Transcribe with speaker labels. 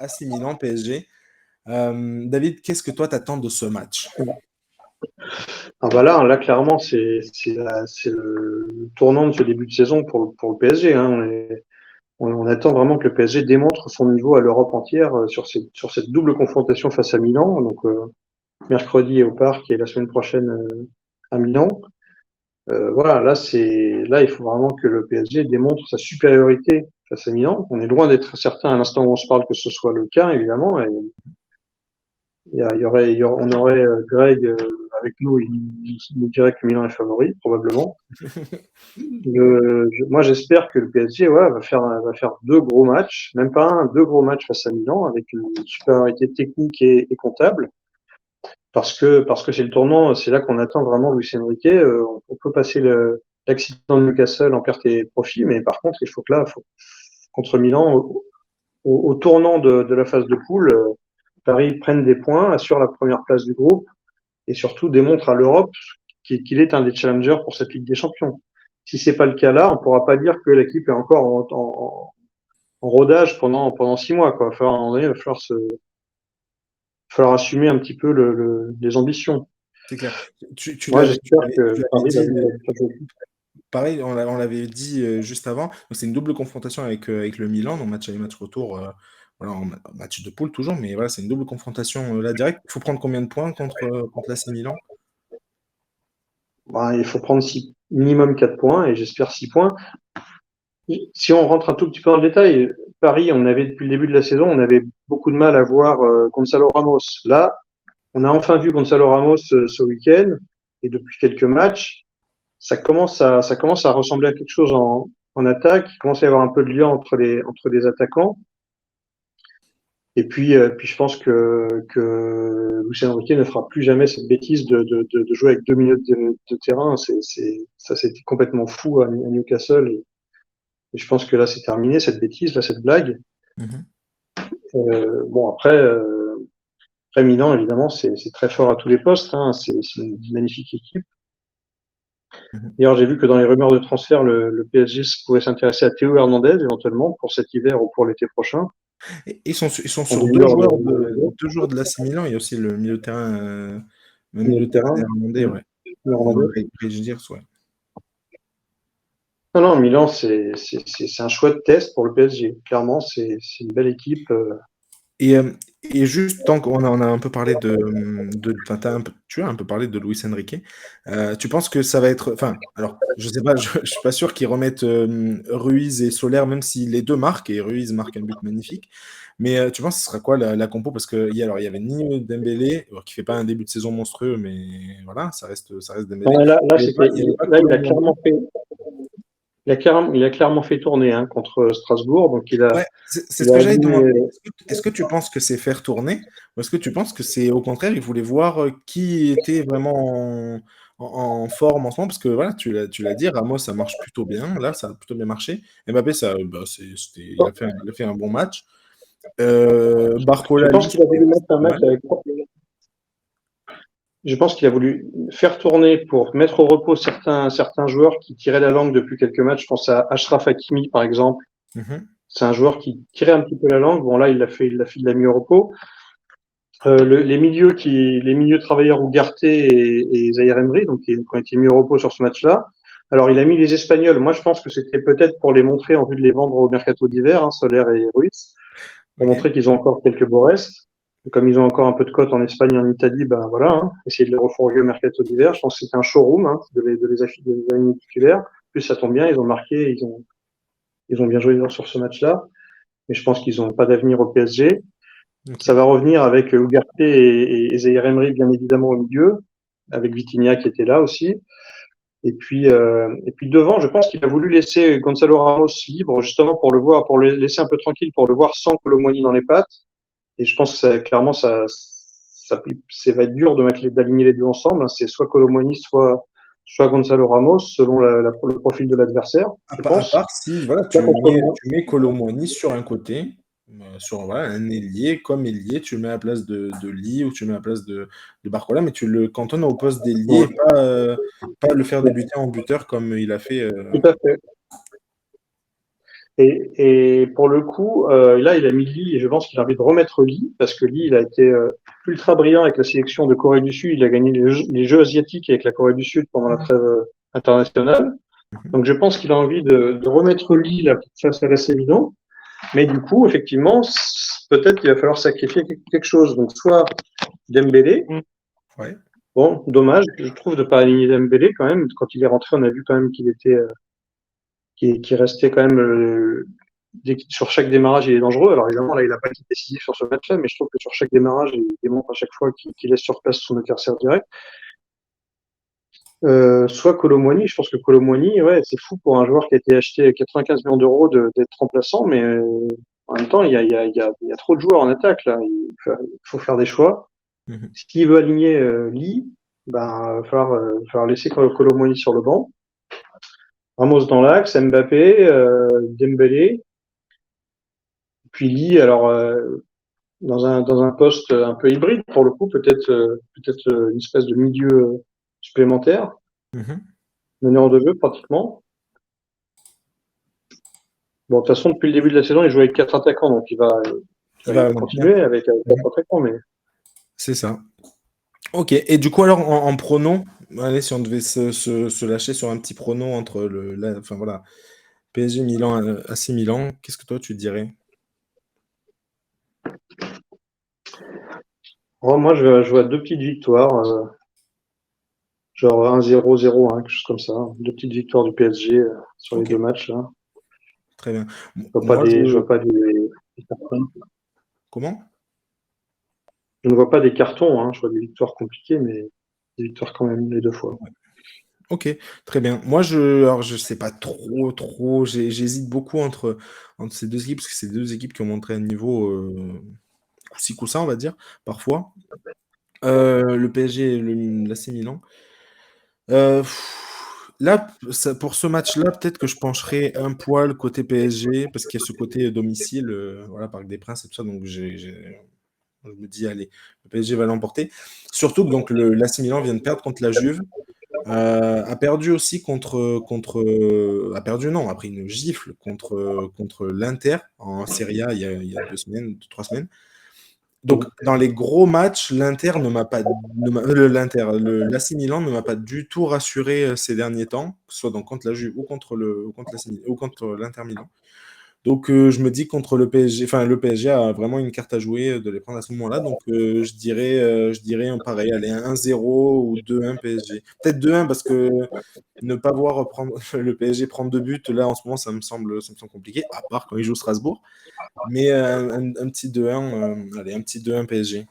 Speaker 1: AC Milan, PSG. David, qu'est-ce que toi t'attends de ce match?
Speaker 2: Ah bah là, clairement, c'est le tournant de ce début de saison pour le PSG. Hein. On attend vraiment que le PSG démontre son niveau à l'Europe entière sur cette double confrontation face à Milan. Donc mercredi au Parc et la semaine prochaine à Milan. Voilà, là il faut vraiment que le PSG démontre sa supériorité face à Milan. On est loin d'être certain à l'instant où on se parle que ce soit le cas, évidemment. Et on aurait Greg avec nous, il nous dirait que Milan est favori, probablement. Moi, j'espère que le PSG va faire deux gros matchs, même pas un, deux gros matchs face à Milan, avec une supériorité technique et comptable, parce que c'est le tournant, c'est là qu'on attend vraiment Luis Enrique. On peut passer l'accident de Newcastle en perte et profit, mais par contre, il faut que là, contre Milan, au tournant de la phase de poule, Paris prenne des points, assure la première place du groupe et surtout démontre à l'Europe qu'il est un des challengers pour cette Ligue des Champions. Si c'est pas le cas là, on pourra pas dire que l'équipe est encore en rodage pendant 6 mois. Quoi. À un moment donné, il va falloir assumer un petit peu les ambitions.
Speaker 1: C'est clair.
Speaker 2: Moi, j'espère que
Speaker 1: Tu l'avais
Speaker 2: Paris
Speaker 1: dit,
Speaker 2: va jouer.
Speaker 1: pareil, on l'avait dit juste avant. Donc, c'est une double confrontation avec le Milan, donc match aller, match retour. Voilà, en match de poule toujours, mais voilà, c'est une double confrontation là direct. Il faut prendre combien de points contre l'AC Milan?
Speaker 2: Il faut prendre minimum 4 points et j'espère 6 points. Si on rentre un tout petit peu dans le détail, Paris, on avait depuis le début de la saison, on avait beaucoup de mal à voir Gonzalo Ramos. Là, on a enfin vu Gonzalo Ramos ce week-end et depuis quelques matchs, ça commence à ressembler à quelque chose en attaque. Il commence à y avoir un peu de lien entre les attaquants. Et puis je pense que Lucien Enrique ne fera plus jamais cette bêtise de jouer avec 2 minutes de terrain. Ça, c'était complètement fou à Newcastle. Et je pense que là, c'est terminé, cette bêtise, là, cette blague.
Speaker 1: Mhm.
Speaker 2: Bon, après Milan, évidemment, c'est très fort à tous les postes. Hein. C'est une magnifique équipe.
Speaker 1: Mhm.
Speaker 2: D'ailleurs, j'ai vu que dans les rumeurs de transfert, le PSG pouvait s'intéresser à Théo Hernandez éventuellement pour cet hiver ou pour l'été prochain.
Speaker 1: Et ils sont
Speaker 2: En
Speaker 1: sur deux
Speaker 2: doubleur
Speaker 1: joueurs
Speaker 2: de
Speaker 1: deux joueurs de l'AC Milan. Il y a aussi le milieu de terrain, le
Speaker 2: milieu
Speaker 1: milieu
Speaker 2: de
Speaker 1: de terrain
Speaker 2: terrain.
Speaker 1: néerlandais, ouais.
Speaker 2: Hernandez.
Speaker 1: Régis Diers, ouais.
Speaker 2: Non, non, Milan, c'est un chouette test pour le PSG. Clairement, c'est une belle équipe.
Speaker 1: Et, euh, et juste, tant qu'on a un peu parlé enfin, tu as un peu parlé de Luis Enrique, tu penses que ça va être, enfin, alors, je sais pas, je suis pas sûr qu'ils remettent Ruiz et Soler, même si les deux marquent, et Ruiz marque un but magnifique, mais tu penses que ce sera quoi la compo? Parce que alors, il y avait ni Dembélé, qui fait pas un début de saison monstrueux, mais voilà, ça reste
Speaker 2: Non,
Speaker 1: Dembélé. Il y avait pas
Speaker 2: là,
Speaker 1: Kolo.
Speaker 2: il a clairement fait tourner hein, contre Strasbourg. Donc,
Speaker 1: Ouais, c'est ce
Speaker 2: il a
Speaker 1: que j'allais te
Speaker 2: aligné.
Speaker 1: demander. Est-ce que tu penses que c'est faire tourner ou est-ce que tu penses que c'est au contraire, il voulait voir qui était vraiment en forme en ce moment? Parce que voilà, tu l'as dit, Ramos, ça marche plutôt bien. Là, ça a plutôt bien marché. Mbappé, il a fait un bon match.
Speaker 2: Je
Speaker 1: Barcola,
Speaker 2: pense
Speaker 1: lui,
Speaker 2: qu'il a voulu mettre un
Speaker 1: pas
Speaker 2: match
Speaker 1: mal.
Speaker 2: avec. Je pense qu'il a voulu faire tourner pour mettre au repos certains joueurs qui tiraient la langue depuis quelques matchs. Je pense à Achraf Hakimi, par exemple.
Speaker 1: Mhm.
Speaker 2: C'est un joueur qui tirait un petit peu la langue. Bon, là, il l'a mis au repos. Les milieux travailleurs Ugarte et Zaire Emery, donc qui ont été mis au repos sur ce match-là. Alors, il a mis les Espagnols. Moi, je pense que c'était peut-être pour les montrer en vue de les vendre au mercato d'hiver, hein, Soler et Ruiz, pour
Speaker 1: Ok.
Speaker 2: montrer qu'ils ont encore quelques beaux restes. Et comme ils ont encore un peu de cote en Espagne et en Italie, ben voilà, hein, essayer de les refourguer au mercato d'hiver. Je pense que c'était un showroom, hein, de les aligner titulaires. En plus, ça tombe bien, ils ont marqué, ils ont bien joué sur ce match-là. Mais je pense qu'ils n'ont pas d'avenir au PSG. Ça
Speaker 1: Ok.
Speaker 2: va revenir avec Ugarte et Zaire Emery, bien évidemment, au milieu, avec Vitinha qui était là aussi. Et puis devant, je pense qu'il a voulu laisser Gonzalo Ramos libre, justement pour le voir, pour le laisser un peu tranquille, pour le voir sans Colomboigny dans les pattes. Et je pense que clairement, ça va être dur d'aligner les deux ensemble. Hein. C'est soit Colomboigny, soit Gonzalo Ramos, selon le profil de l'adversaire, je
Speaker 1: À
Speaker 2: pense.
Speaker 1: part si voilà,
Speaker 2: Là, contre
Speaker 1: tu mets Kolo Muani sur un côté, sur voilà, un ailier, comme ailier, tu le mets à la place de Lee ou tu le mets à la place de Barcola, mais tu le cantonnes au poste d'ailier
Speaker 2: ouais,
Speaker 1: et pas le faire débuter en buteur comme il a fait.
Speaker 2: tout à fait. Et pour le coup, là, il a mis Lee et je pense qu'il a envie de remettre Lee parce que Lee, il a été ultra brillant avec la sélection de Corée du Sud. Il a gagné les Jeux asiatiques avec la Corée du Sud pendant la trêve internationale.
Speaker 1: Mhm.
Speaker 2: Donc je pense qu'il a envie de remettre Lee là, face à l'AC Milan. Mais du coup, effectivement, peut-être qu'il va falloir sacrifier quelque chose. Donc soit Dembélé.
Speaker 1: Ouais.
Speaker 2: Bon, dommage, je trouve de pas aligner Dembélé quand même. Quand il est rentré, on a vu quand même qu'il était, qu'il restait quand même sur chaque démarrage, il est dangereux. Alors évidemment, là, il n'a pas été décisif sur ce match-là, mais je trouve que sur chaque démarrage, il démontre à chaque fois qu'il laisse sur place son adversaire direct. Soit Colomboigny, je pense que Colomboigny, ouais, c'est fou pour un joueur qui a été acheté à 95 millions d'euros d'être remplaçant, mais en même temps, il y a trop de joueurs en attaque là. Il faut faire des choix.
Speaker 1: Mhm.
Speaker 2: S'il veut aligner Lee, ben, il va falloir laisser Colomboigny sur le banc. Ramos dans l'axe, Mbappé, Dembélé, puis Lee. Alors dans un poste un peu hybride pour le coup, peut-être une espèce de milieu supplémentaire,
Speaker 1: Mhm.
Speaker 2: meneur de jeu pratiquement. Bon, de toute façon, depuis le début de la saison, il joue avec 4 attaquants, donc
Speaker 1: Il
Speaker 2: il
Speaker 1: va
Speaker 2: va
Speaker 1: maintenir.
Speaker 2: continuer avec
Speaker 1: Mhm.
Speaker 2: 4 attaquants. Mais
Speaker 1: C'est ça. Ok. Et du coup, alors, en prono, allez, si on devait se lâcher sur un petit prono entre enfin voilà, PSG Milan, AC Milan, qu'est-ce que toi tu dirais?
Speaker 2: moi, je vois 2 petites victoires, genre 1-0, 0-1, quelque chose comme ça. 2 petites victoires du PSG sur les
Speaker 1: Ok,
Speaker 2: 2 matchs là.
Speaker 1: très bien. Moi,
Speaker 2: Je vois pas des cartons.
Speaker 1: comment?
Speaker 2: Je ne vois pas des cartons, hein. Je vois des victoires compliquées, mais des victoires quand même les 2 fois.
Speaker 1: Ok, très bien. Moi, alors, je sais pas trop. J'hésite beaucoup entre ces deux équipes, parce que c'est deux équipes qui ont montré un niveau coup-ci, coup-ça, on va dire, parfois. Le PSG et l'AC Milan. Là, pour ce match-là, peut-être que je pencherai un poil côté PSG, parce qu'il y a ce côté domicile, voilà, Parc des Princes et tout ça, donc je me dis, allez, le PSG va l'emporter. Surtout que donc, l'AC Milan vient de perdre contre la Juve. A perdu aussi a perdu non, a pris une gifle contre l'Inter en Serie A il y a 2 semaines, 3 semaines. Donc dans les gros matchs, l'Inter ne m'a pas, ne m'a- l'Inter, l'AC Milan ne m'a pas du tout rassuré ces derniers temps, que ce soit donc contre la Juve ou contre l'AC Milan, ou contre l'Inter Milan. Donc je me dis contre le PSG, enfin le PSG a vraiment une carte à jouer de les prendre à ce moment-là. Donc je dirais un pareil, allez, un 0 ou 2-1 PSG. Peut-être 2-1 parce que ne pas voir prendre, le PSG prendre 2 buts, là en ce moment ça me semble compliqué, à part quand il joue Strasbourg. Mais un petit 2-1, allez, un petit 2-1 PSG.